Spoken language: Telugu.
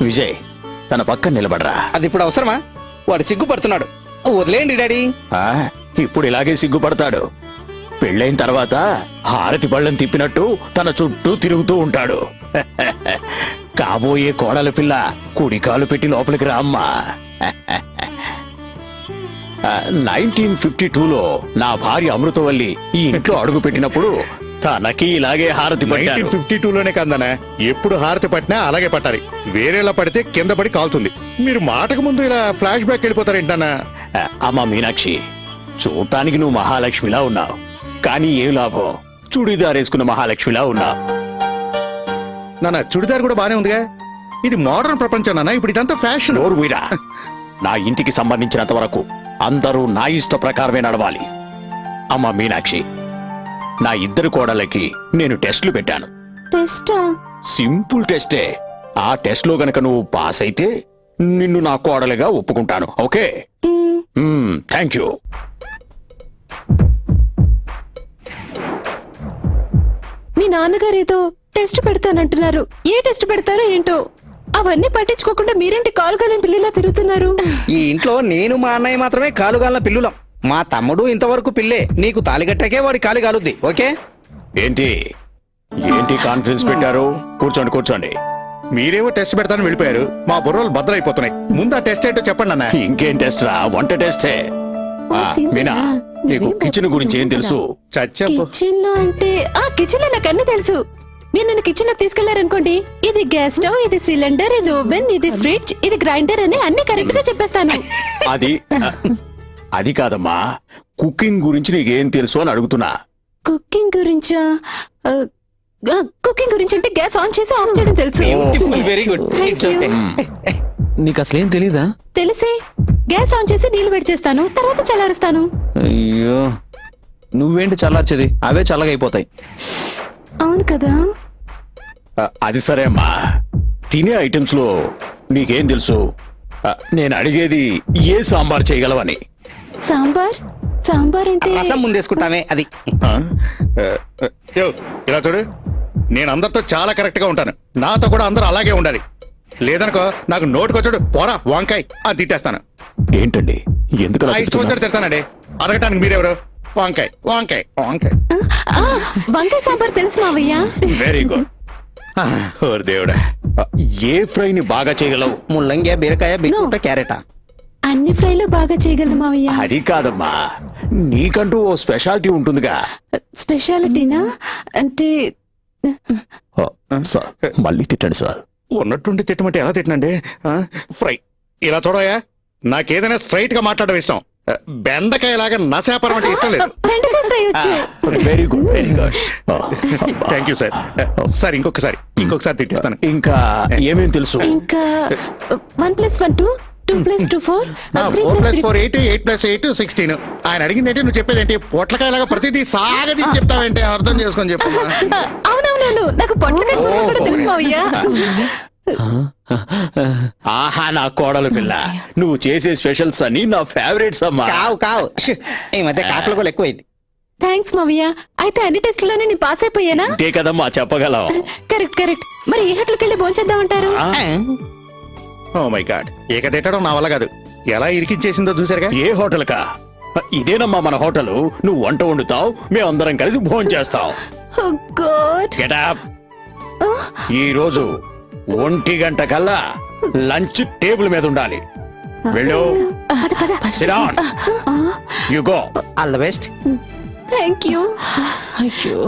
విజయ్ తన పక్కన నిలబడరా. అది ఇప్పుడు అవసరమా? వాడు సిగ్గుపడుతున్నాడు, వదిలేయండి డాడీ. ఆ, ఇప్పుడు ఇలాగే సిగ్గుపడతాడు. పెళ్ళైన తర్వాత హారతి పళ్ళని తిప్పినట్టు తన చుట్టూ తిరుగుతూ ఉంటాడు. కాబోయే కోడల పిల్ల కుడికాలు పెట్టి లోపలికి రా అమ్మా. 1952లో నా భార్య అమృతవల్లి ఈ ఇంట్లో అడుగు పెట్టినప్పుడు తనకి ఇలాగే హారతి పట్టారు. 1952లోనే కందనా, ఎప్పుడు హారతి పట్టినా అలాగే పట్టాలి. వేరేలా పడితే కింద పడి కాలుతుంది. మీరు మాటకు ముందు ఇలా ఫ్లాష్ బ్యాక్ వెళ్ళిపోతారేంటన్నా? అమ్మా మీనాక్షి, చూడటానికి నువ్వు మహాలక్ష్మిలా ఉన్నావు, కానీ ఏం లాభం, చుడిదార్ వేసుకున్న మహాలక్ష్మిలా ఉన్నావు. నాన్న చుడిదార్ కూడా బానే ఉందిగా. ఇది మోడర్న్ ప్రపంచం నాన్న, ఇప్పుడు ఇదంతా ఫ్యాషన్. నోరు మీరా. నా ఇంటికి సంబంధించినంత వరకు అందరూ నా ఇష్ట ప్రకారమే నడవాలి. అమ్మా మీనాక్షి, నా ఇద్దరు కోడళ్ళకి నేను టెస్టులు పెట్టాను. టెస్టా? సింపుల్ టెస్టే. ఆ టెస్ట్ లో గనక నువ్వు పాస్ అయితే నిన్ను నా కోడలుగా ఒప్పుకుంటాను. ఓకే? Thank you. మీ నాన్నగారు ఏదో టెస్ట్ పెడతానంటున్నారు. ఏ టెస్ట్ పెడతారో ఏంటో. అవన్నీ పట్టించుకోకుండా మీరేంటి కాలుగాలిన పిల్లిలా తిరుగుతున్నారు? ఈ ఇంట్లో నేను మా అన్నయ్య మాత్రమే కాలుగాలిన పిల్లులం. మా తమ్ముడు ఇంతవరకు పిల్లే. నీకు తాలిగట్టాకే వాడి కాలు గాలుద్ది. ఓకే? ఏంటి ఏంటి కాన్ఫరెన్స్ పెట్టారు? కూర్చోండి కూర్చోండి. మీరేమో టెస్ట్ పెడతానని వెళ్ళిపోయారు, మా బుర్రలు బద్దలైపోతున్నాయి. ముందు ఆ టెస్ట్ ఏంటో చెప్పండి అన్న. ఇంకేం టెస్ట్ రా, వంట టెస్టే. మీనా, నీకు కిచెన్ గురించి ఏం తెలుసు? చచ్చప్పు. కిచెన్ లో అంటే కిచెన్ లో నాకు అన్ని తెలుసు. మీరు నన్ను కిచెన్ లో తీసుకెళ్లారనుకోండి, ఇది గ్యాస్ స్టవ్, ఇది సిలిండర్, ఇది ఓవెన్, ఇది ఫ్రిడ్జ్, ఇది గ్రైండర్ అని అన్ని కరెక్ట్ గా చెప్పేస్తాను. అది కాదమ్మా, కుకింగ్ గురించి నీకేం తెలుసు అని అడుగుతున్నా. కుకింగ్ గురించా? కుకింగ్ గురించి అంటే గ్యాస్ ఆన్ చేసి ఆఫ్ చేయడం తెలుసు. Very good. Thank you. నీకు అసలేం తెలీదా? తెలిసే. గ్యాస్ ఆన్ చేసి నీళ్లు వేడి చేస్తాను, తర్వాత చల్లారుస్తాను. అయ్యో, నువ్వేంటి చల్లార్చేది? అవే చల్లగైపోతాయి. అవును కదా. అది సరే అమ్మా, తినే ఐటమ్స్ లో నీకేం తెలుసు? నేను అడిగేది ఏ సాంబార్ చేయగలవని. సాంబార్? సాంబార్ అంటే రసం ముందేసుకుంటామే అది. యో, ఇలా చూడు, నేను అందరితో చాలా కరెక్ట్ గా ఉంటాను. నాతో కూడా అందరూ అలాగే ఉండాలి. లేదనుకో నాకు నోటుకొచ్చాడు పోరా వంకాయ్ అని తిట్టేస్తాను. ఏంటండి ఎందుకు అలా ఇష్టం వచ్చాడు తిడతానండి. అడగటానికి మీరెవరు? వంకాయ్ వంకాయ్ వంకాయ్. వంకాయ సాంబార్ తెలుసు మావయ్య. Very good. ఓర్ దేవుడా, ఏ ఫ్రైని బాగా చేయగలవు? ముల్లంగి, బీరకాయ, బీట్రూట్, క్యారెటా? అన్ని ఫ్రైలు బాగా చేయగలను మావయ్య. అది కాదమ్మా, నీకంటూ ఓ స్పెషాలిటీ ఉంటుందిగా. స్పెషాలిటీనా అంటే? సార్ మళ్ళీ తిట్టండి సార్. ఉన్నట్టుండి తిట్టమంటే ఎలా తిట్టనండి? ఫ్రై. ఇలా చూడయా, నాకేదైనా స్ట్రైట్ గా మాట్లాడడం ఇష్టం. బెండకాయ లాగా నశాపరం అంటే ఇష్టం లేదు. బెండకాయ ఫ్రై వచ్చు. Very good very good. Thank you sir. Sir ఇంకొకసారి తిట్టేస్తాను. ఇంకా ఏమేం తెలుసు? ఇంకా 1+1 2, 2+2 4, 4+4 8, 8+8 16. ఆయన అడిగిందేంటి, నువ్వు చెప్పేదేంటి? పొట్లకాయలాగా ప్రతిదీ సాగది చెప్తావేంటి? అర్థం చేసుకొని చెప్పు. అవునవునవును, నాకు పొట్లకాయ కూర కూడా తెలుసు మావయ్య. ఆహా, నా కోడలు పిల్ల, నువ్వు చేసే స్పెషల్స్ అన్ని నా ఫేవరెట్స్ అమ్మా. కావు ఈ మధ్య కాకులు కూడా ఎక్కువైంది. థ్యాంక్స్ మావయ్య. అయితే అన్ని టెస్టుల్లోనే నేను పాస్ అయిపోయానా? అంతే కదమ్మా, చెప్పగలం. కరెక్ట్. మరి ఏ హోటల్కి వెళ్ళి భోంచేద్దామంటారు? ఓ మై గాడ్, ఏక తిట్టడం నా వల్ల కాదు. ఎలా ఇరికించేసిందో చూసారుగా. ఏ హోటల్ కా? ఇదేనమ్మా మన హోటల్. నువ్వు వంట వండుతావు, మేమందరం కలిసి భోజనం చేస్తాం. Oh God. Get up. ఈ రోజు 1 గంట కల్లా లంచ్ టేబుల్ మీద ఉండాలి. వెళ్ళు. Sit down. You go. All the best. Thank you. అయ్యో,